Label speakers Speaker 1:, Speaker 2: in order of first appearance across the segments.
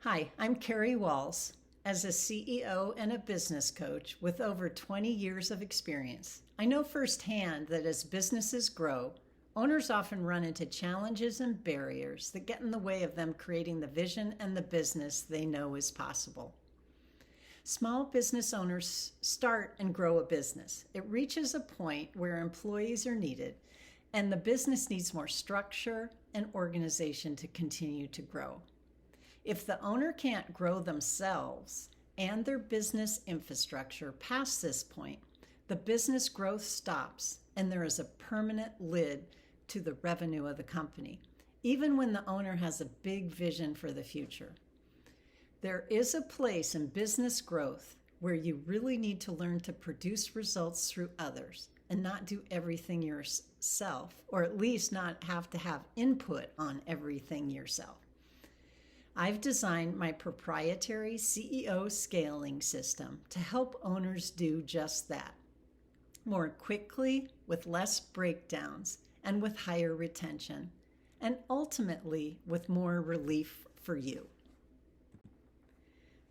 Speaker 1: Hi, I'm Carrie Walls. As a CEO and a business coach with over 20 years of experience, I know firsthand that as businesses grow, owners often run into challenges and barriers that get in the way of them creating the vision and the business they know is possible. Small business owners start and grow a business. It reaches a point where employees are needed, and the business needs more structure and organization to continue to grow. If the owner can't grow themselves and their business infrastructure past this point, the business growth stops and there is a permanent lid to the revenue of the company, even when the owner has a big vision for the future. There is a place in business growth where you really need to learn to produce results through others and not do everything yourself, or at least not have to have input on everything yourself. I've designed my proprietary CEO scaling system to help owners do just that, more quickly, with less breakdowns, and with higher retention, and ultimately with more relief for you.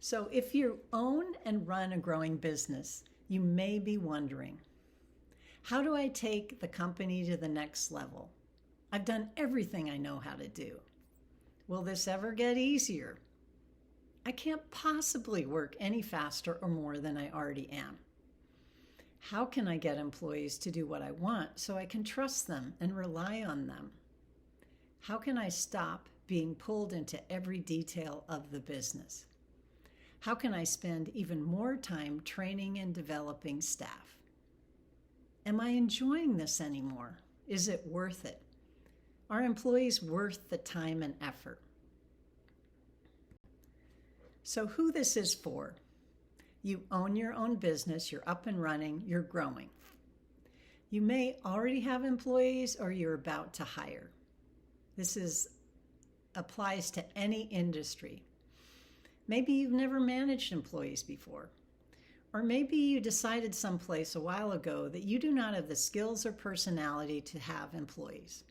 Speaker 1: So if you own and run a growing business, you may be wondering, how do I take the company to the next level? I've done everything I know how to do. Will this ever get easier? I can't possibly work any faster or more than I already am. How can I get employees to do what I want so I can trust them and rely on them? How can I stop being pulled into every detail of the business? How can I spend even more time training and developing staff? Am I enjoying this anymore? Is it worth it? Are employees worth the time and effort? So who this is for? You own your own business, you're up and running, you're growing. You may already have employees or you're about to hire. Applies to any industry. Maybe you've never managed employees before. Or maybe you decided someplace a while ago that you do not have the skills or personality to have employees.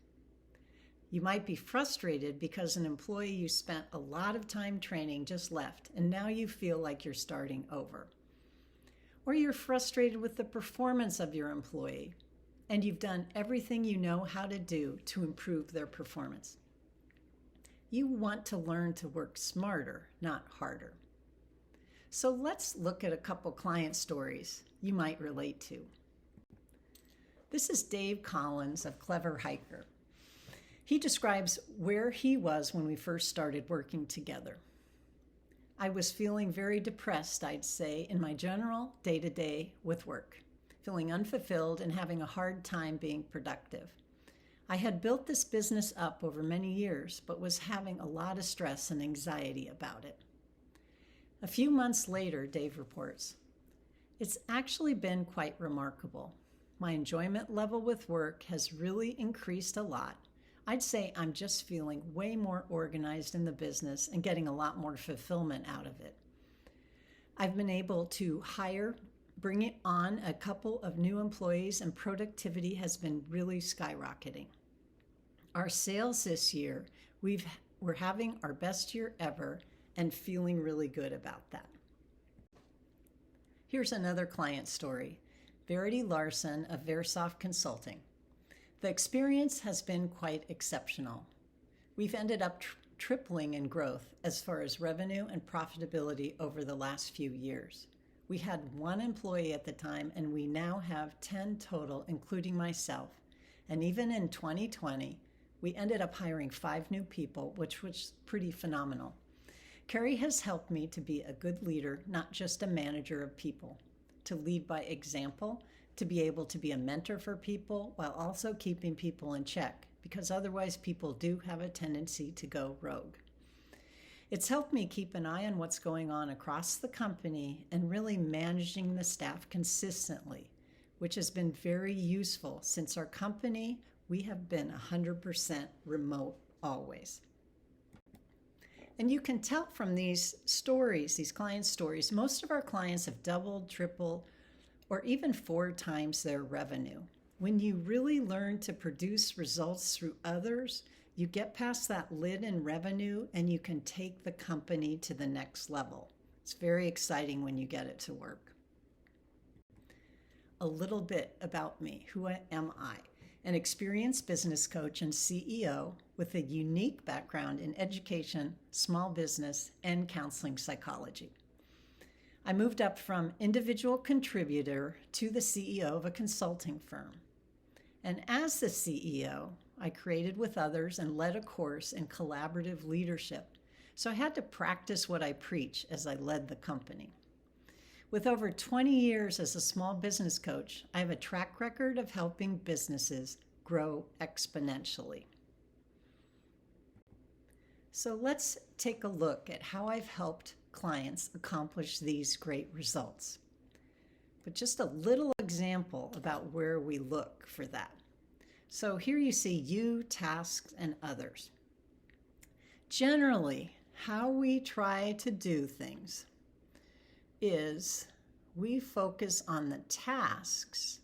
Speaker 1: You might be frustrated because an employee you spent a lot of time training just left, and now you feel like you're starting over. Or you're frustrated with the performance of your employee, and you've done everything you know how to do to improve their performance. You want to learn to work smarter, not harder. So let's look at a couple client stories you might relate to. This is Dave Collins of Clever Hiker. He describes where he was when we first started working together. I was feeling very depressed, I'd say, in my general day-to-day with work, feeling unfulfilled and having a hard time being productive. I had built this business up over many years, but was having a lot of stress and anxiety about it. A few months later, Dave reports, it's actually been quite remarkable. My enjoyment level with work has really increased a lot. I'd say I'm just feeling way more organized in the business and getting a lot more fulfillment out of it. I've been able to bring on a couple of new employees, and productivity has been really skyrocketing. Our sales this year, we're having our best year ever and feeling really good about that. Here's another client story. Verity Larson of Versoft Consulting. The experience has been quite exceptional. We've ended up tripling in growth as far as revenue and profitability over the last few years. We had 1 employee at the time, and we now have 10 total, including myself. And even in 2020, we ended up hiring 5 new people, which was pretty phenomenal. Carrie has helped me to be a good leader, not just a manager of people, to lead by example, to be able to be a mentor for people while also keeping people in check, because otherwise people do have a tendency to go rogue. It's helped me keep an eye on what's going on across the company and really managing the staff consistently, which has been very useful since our company, we have been 100% remote always. And you can tell from these stories, these client stories, most of our clients have doubled, tripled, or even 4 times their revenue. When you really learn to produce results through others, You get past that lid in revenue and you can take the company to the next level. It's very exciting when you get it to work. A little bit about me. Who am I? An experienced business coach and CEO with a unique background in education, small business, and counseling psychology. I moved up from individual contributor to the CEO of a consulting firm. And as the CEO, I created with others and led a course in collaborative leadership. So I had to practice what I preach as I led the company. With over 20 years as a small business coach, I have a track record of helping businesses grow exponentially. So let's take a look at how I've helped clients accomplish these great results. But just a little example about where we look for that. So here you see you, tasks, and others. Generally, how we try to do things is we focus on the tasks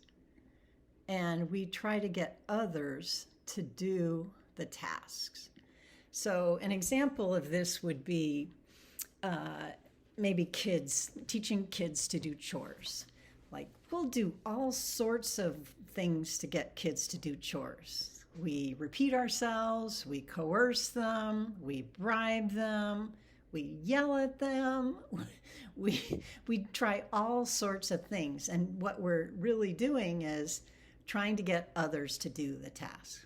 Speaker 1: and we try to get others to do the tasks. So an example of this would be maybe teaching kids to do chores. Like, we'll do all sorts of things to get kids to do chores. We repeat ourselves, we coerce them, we bribe them, we yell at them, we try all sorts of things. And what we're really doing is trying to get others to do the task.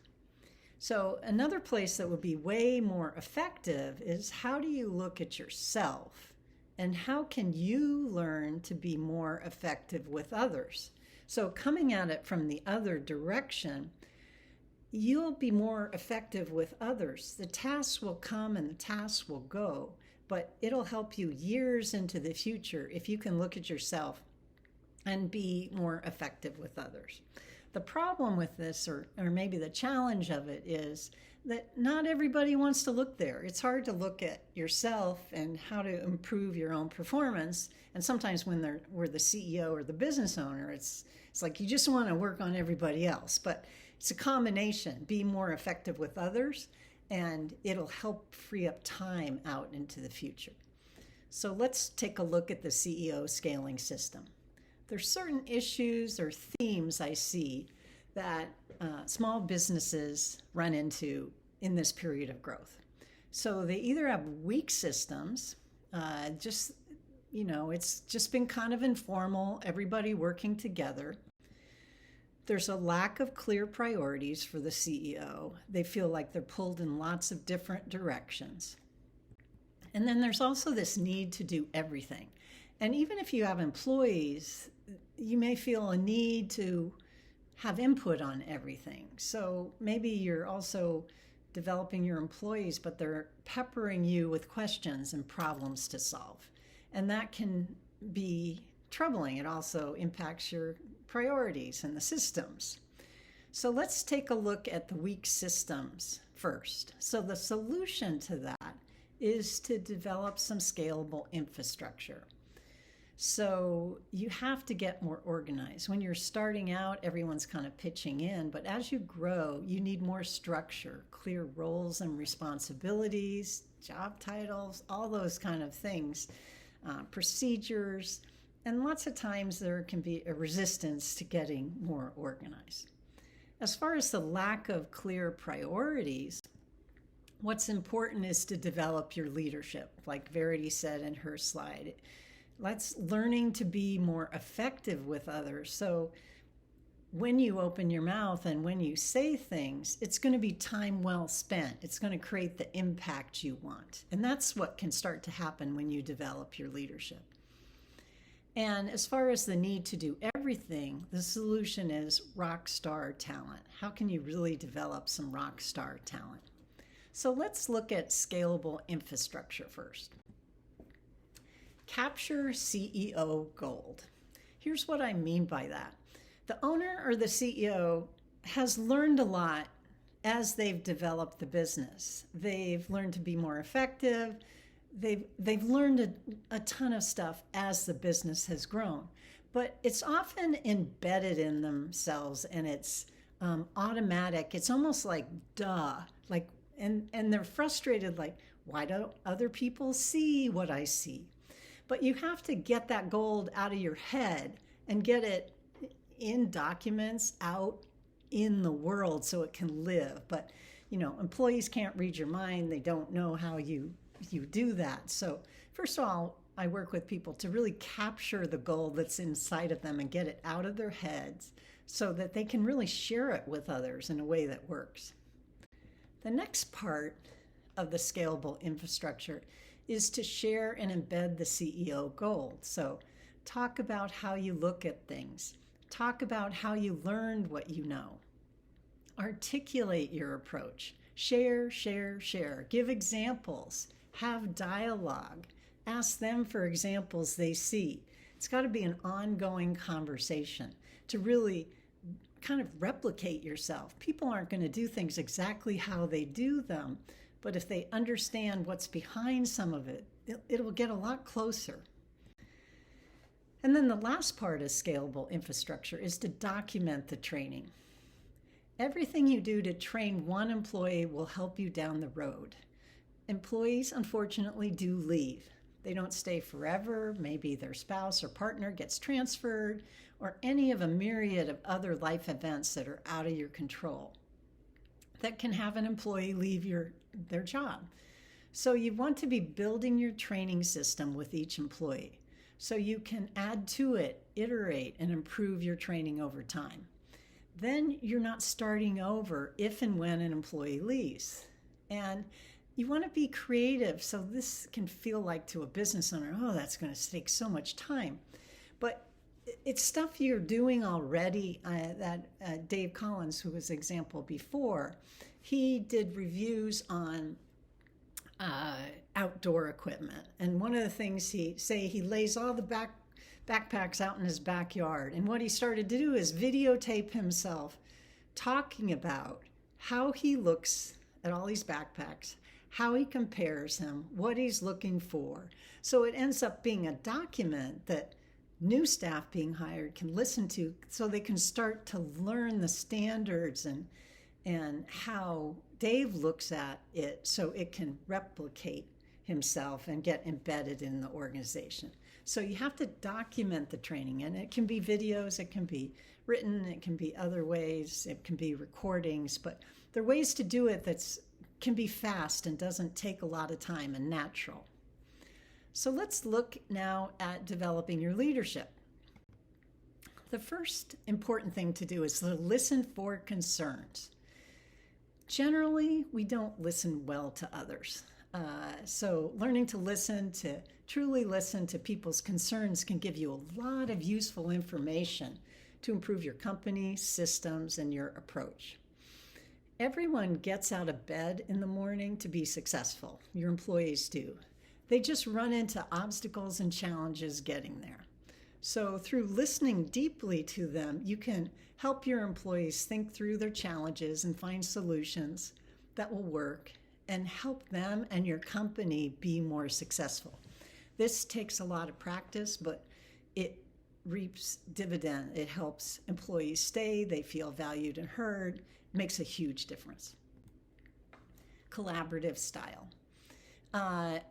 Speaker 1: So another place that would be way more effective is, how do you look at yourself and how can you learn to be more effective with others? So coming at it from the other direction, you'll be more effective with others. The tasks will come and the tasks will go, but it'll help you years into the future if you can look at yourself and be more effective with others. The problem with this, or maybe the challenge of it, is that not everybody wants to look there. It's hard to look at yourself and how to improve your own performance. And sometimes when we're the CEO or the business owner, it's like you just want to work on everybody else. But it's a combination. Be more effective with others, and it'll help free up time out into the future. So let's take a look at the CEO scaling system. There's certain issues or themes I see that small businesses run into in this period of growth. So they either have weak systems, it's just been kind of informal, everybody working together. There's a lack of clear priorities for the CEO. They feel like they're pulled in lots of different directions. And then there's also this need to do everything. And even if you have employees, you may feel a need to have input on everything. So maybe you're also developing your employees, but they're peppering you with questions and problems to solve. And that can be troubling. It also impacts your priorities and the systems. So let's take a look at the weak systems first. So the solution to that is to develop some scalable infrastructure. So you have to get more organized. When you're starting out, everyone's kind of pitching in, but as you grow, you need more structure, clear roles and responsibilities, job titles, all those kind of things, procedures, and lots of times there can be a resistance to getting more organized. As far as the lack of clear priorities, what's important is to develop your leadership, like Verity said in her slide. Learning to be more effective with others. So when you open your mouth and when you say things, it's going to be time well spent. It's going to create the impact you want. And that's what can start to happen when you develop your leadership. And as far as the need to do everything, the solution is rock star talent. How can you really develop some rock star talent? So let's look at scalable infrastructure first. Capture CEO gold. Here's what I mean by that. The owner or the CEO has learned a lot as they've developed the business. They've learned to be more effective. They've learned a ton of stuff as the business has grown. But it's often embedded in themselves and it's automatic. It's almost like duh. Like And they're frustrated, like, why don't other people see what I see? But you have to get that gold out of your head and get it in documents out in the world so it can live. But, employees can't read your mind. They don't know how you do that. So first of all, I work with people to really capture the gold that's inside of them and get it out of their heads so that they can really share it with others in a way that works. The next part of the scalable infrastructure is to share and embed the CEO gold. So talk about how you look at things. Talk about how you learned what you know. Articulate your approach. Share, share, share. Give examples. Have dialogue. Ask them for examples they see. It's got to be an ongoing conversation to really kind of replicate yourself. People aren't going to do things exactly how they do them, but if they understand what's behind some of it, it will get a lot closer. And then the last part of scalable infrastructure is to document the training. Everything you do to train one employee will help you down the road. Employees, unfortunately, do leave. They don't stay forever. Maybe their spouse or partner gets transferred, or any of a myriad of other life events that are out of your control that can have an employee leave their job. So you want to be building your training system with each employee so you can add to it, iterate, and improve your training over time. Then you're not starting over if and when an employee leaves. And you want to be creative, so this can feel like to a business owner, oh, that's going to take so much time. But it's stuff you're doing already. Dave Collins, who was an example before, he did reviews on outdoor equipment. And one of the things he lays all the backpacks out in his backyard. And what he started to do is videotape himself talking about how he looks at all these backpacks, how he compares them, what he's looking for. So it ends up being a document that new staff being hired can listen to so they can start to learn the standards and how Dave looks at it so it can replicate himself and get embedded in the organization. So you have to document the training, and it can be videos, it can be written, it can be other ways, it can be recordings, but there are ways to do it that can be fast and doesn't take a lot of time and natural. So let's look now at developing your leadership. The first important thing to do is to listen for concerns. Generally, we don't listen well to others. So learning to truly listen to people's concerns can give you a lot of useful information to improve your company, systems, and your approach. Everyone gets out of bed in the morning to be successful. Your employees do. They just run into obstacles and challenges getting there. So through listening deeply to them, you can help your employees think through their challenges and find solutions that will work and help them and your company be more successful. This takes a lot of practice, but it reaps dividend. It helps employees stay, they feel valued and heard. It makes a huge difference. Collaborative style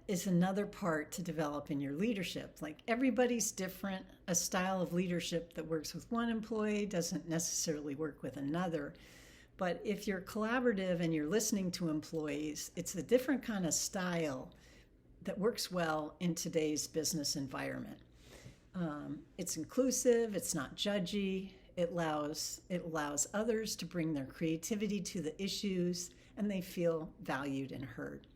Speaker 1: is another part to develop in your leadership. Like, everybody's different. A style of leadership that works with one employee doesn't necessarily work with another. But if you're collaborative and you're listening to employees, it's a different kind of style that works well in today's business environment. It's inclusive, it's not judgy, it allows others to bring their creativity to the issues, and they feel valued and heard.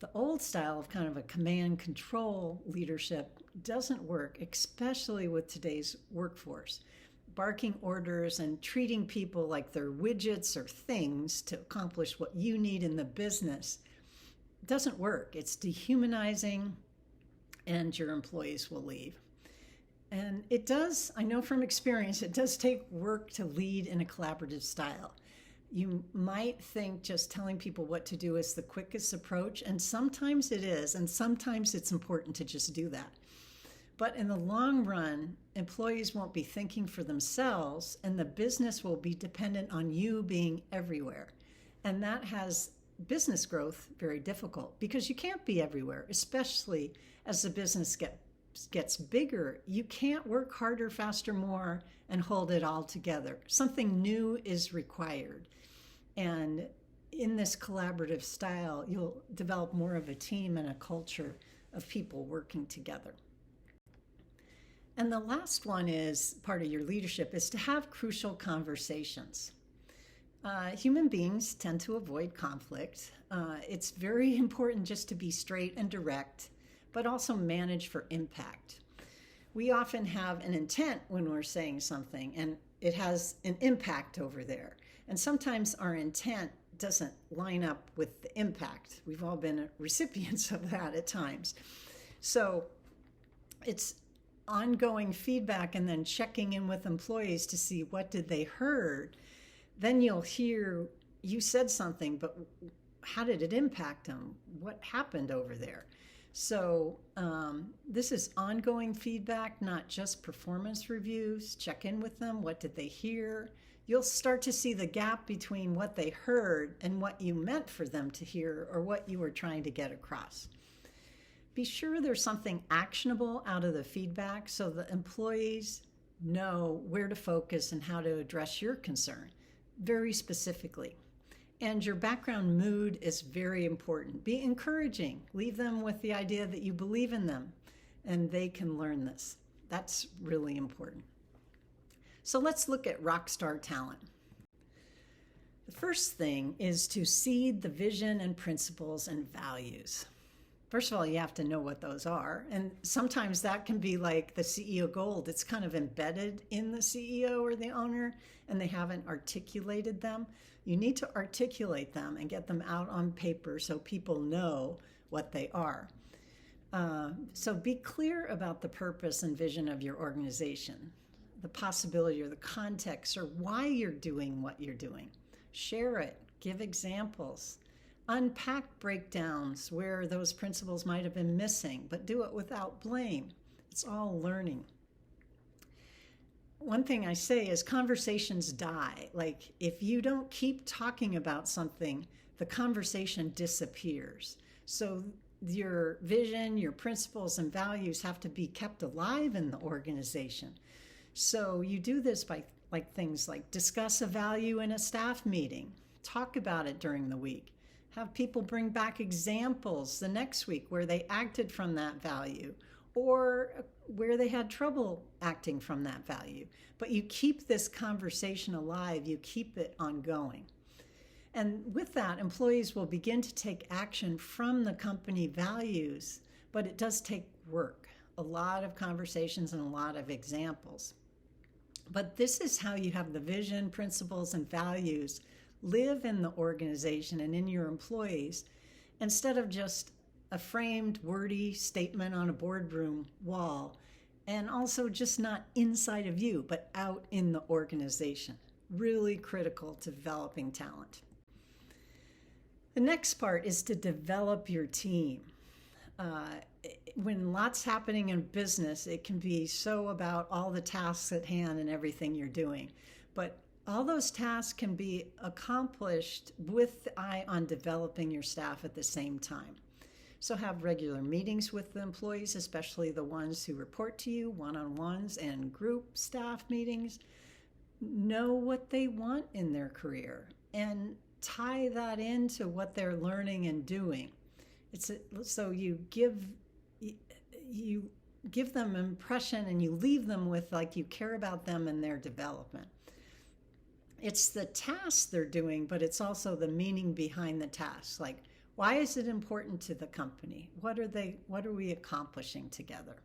Speaker 1: The old style of kind of a command control leadership doesn't work, especially with today's workforce. Barking orders and treating people like they're widgets or things to accomplish what you need in the business doesn't work. It's dehumanizing, and your employees will leave. And it does, I know from experience, it does take work to lead in a collaborative style. You might think just telling people what to do is the quickest approach, and sometimes it is, and sometimes it's important to just do that. But in the long run, employees won't be thinking for themselves, and the business will be dependent on you being everywhere. And that has business growth very difficult because you can't be everywhere, especially as the business gets bigger. You can't work harder, faster, more, and hold it all together. Something new is required. And in this collaborative style, you'll develop more of a team and a culture of people working together. And the last one is part of your leadership is to have crucial conversations. Human beings tend to avoid conflict. It's very important just to be straight and direct, but also manage for impact. We often have an intent when we're saying something, and it has an impact over there. And sometimes our intent doesn't line up with the impact. We've all been recipients of that at times. So it's ongoing feedback and then checking in with employees to see what did they heard. Then you'll hear you said something, but how did it impact them? What happened over there? So this is ongoing feedback, not just performance reviews. Check in with them. What did they hear? You'll start to see the gap between what they heard and what you meant for them to hear or what you were trying to get across. Be sure there's something actionable out of the feedback so the employees know where to focus and how to address your concern very specifically. And your background mood is very important. Be encouraging. Leave them with the idea that you believe in them and they can learn this. That's really important. So let's look at rockstar talent. The first thing is to seed the vision and principles and values. First of all, you have to know what those are. And sometimes that can be like the CEO gold. It's kind of embedded in the CEO or the owner, and they haven't articulated them. You need to articulate them and get them out on paper so people know what they are. So be clear about the purpose and vision of your organization, the possibility or the context or why you're doing what you're doing. Share it, give examples. Unpack breakdowns where those principles might have been missing, but do it without blame. It's all learning. One thing I say is conversations die. Like if you don't keep talking about something, the conversation disappears. So your vision, your principles and values have to be kept alive in the organization. So you do this by things like discuss a value in a staff meeting, talk about it during the week. Have people bring back examples the next week where they acted from that value or where they had trouble acting from that value. But you keep this conversation alive, you keep it ongoing. And with that, employees will begin to take action from the company values, but it does take work, a lot of conversations and a lot of examples. But this is how you have the vision, principles, and values live in the organization and in your employees instead of just a framed, wordy statement on a boardroom wall, and also just not inside of you, but out in the organization. Really critical to developing talent. The next part is to develop your team. When lots happening in business, it can be so about all the tasks at hand and everything you're doing. But all those tasks can be accomplished with the eye on developing your staff at the same time. So have regular meetings with the employees, especially the ones who report to you, one-on-ones and group staff meetings. Know what they want in their career and tie that into what they're learning and doing. So you give them impression and you leave them with like you care about them and their development. It's the tasks they're doing, but it's also the meaning behind the tasks. Like, why is it important to the company? What are we accomplishing together?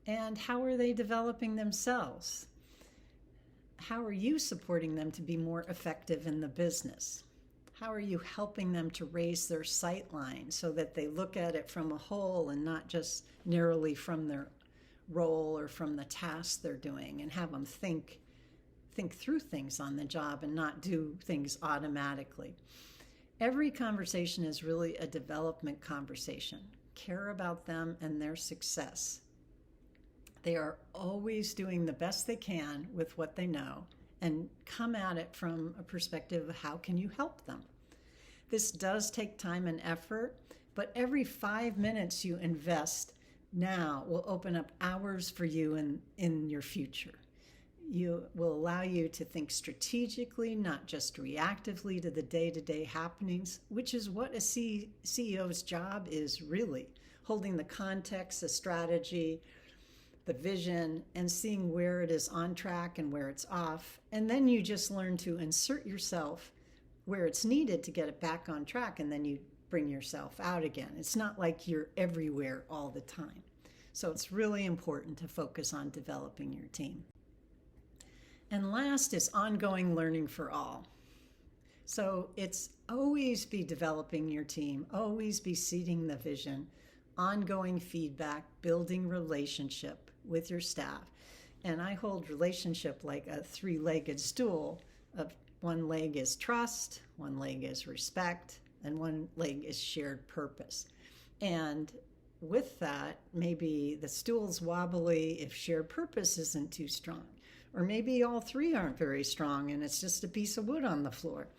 Speaker 1: And how are they developing themselves? How are you supporting them to be more effective in the business? How are you helping them to raise their sight line so that they look at it from a whole and not just narrowly from their role or from the task they're doing, and have them think through things on the job and not do things automatically. Every conversation is really a development conversation. Care about them and their success. They are always doing the best they can with what they know and come at it from a perspective of how can you help them. This does take time and effort, but every 5 minutes you invest now will open up hours for you in your future. You will allow you to think strategically, not just reactively to the day-to-day happenings, which is what a CEO's job is really, holding the context, the strategy, the vision, and seeing where it is on track and where it's off. And then you just learn to insert yourself where it's needed to get it back on track, and then you bring yourself out again. It's not like you're everywhere all the time. So it's really important to focus on developing your team. And last is ongoing learning for all. So it's always be developing your team, always be seeding the vision, ongoing feedback, building relationship with your staff. And I hold relationship like a three-legged stool. Of one leg is trust, one leg is respect, and one leg is shared purpose. And with that, maybe the stool's wobbly if shared purpose isn't too strong. Or maybe all three aren't very strong and it's just a piece of wood on the floor.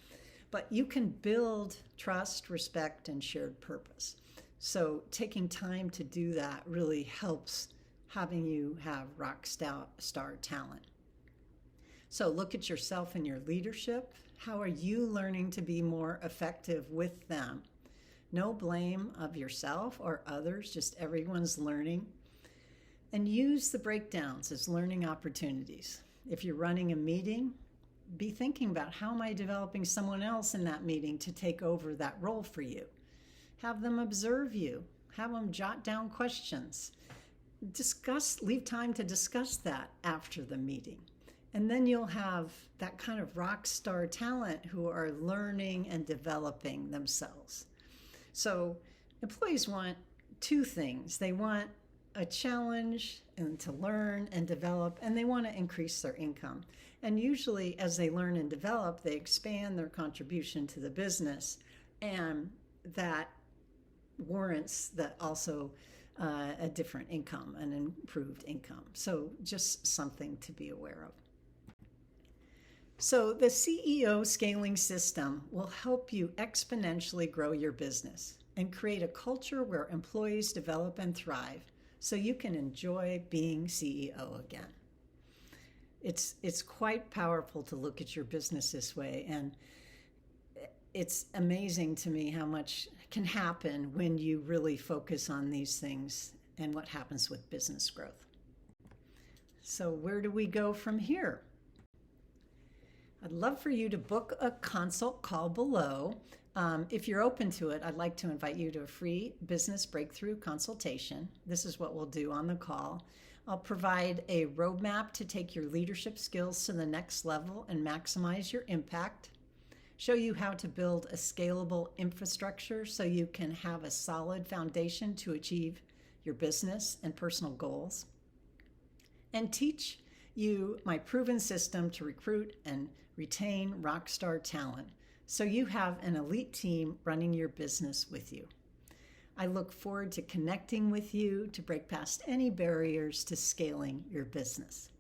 Speaker 1: But you can build trust, respect, and shared purpose. So taking time to do that really helps having you have rock star talent. So look at yourself and your leadership. How are you learning to be more effective with them? No blame of yourself or others, just everyone's learning. And use the breakdowns as learning opportunities. If you're running a meeting, be thinking about how am I developing someone else in that meeting to take over that role for you. Have them observe you. Have them jot down questions. Leave time to discuss that after the meeting. And then you'll have that kind of rock star talent who are learning and developing themselves. So employees want two things. They want a challenge and to learn and develop, and they want to increase their income. And usually as they learn and develop, they expand their contribution to the business, and that warrants that also a different income, an improved income. So just something to be aware of. So the CEO scaling system will help you exponentially grow your business and create a culture where employees develop and thrive so you can enjoy being CEO again. It's quite powerful to look at your business this way, and it's amazing to me how much can happen when you really focus on these things and what happens with business growth. So where do we go from here? I'd love for you to book a consult call below. If you're open to it, I'd like to invite you to a free business breakthrough consultation. This is what we'll do on the call. I'll provide a roadmap to take your leadership skills to the next level and maximize your impact. Show you how to build a scalable infrastructure so you can have a solid foundation to achieve your business and personal goals. And teach you my proven system to recruit and retain rockstar talent so you have an elite team running your business with you. I look forward to connecting with you to break past any barriers to scaling your business.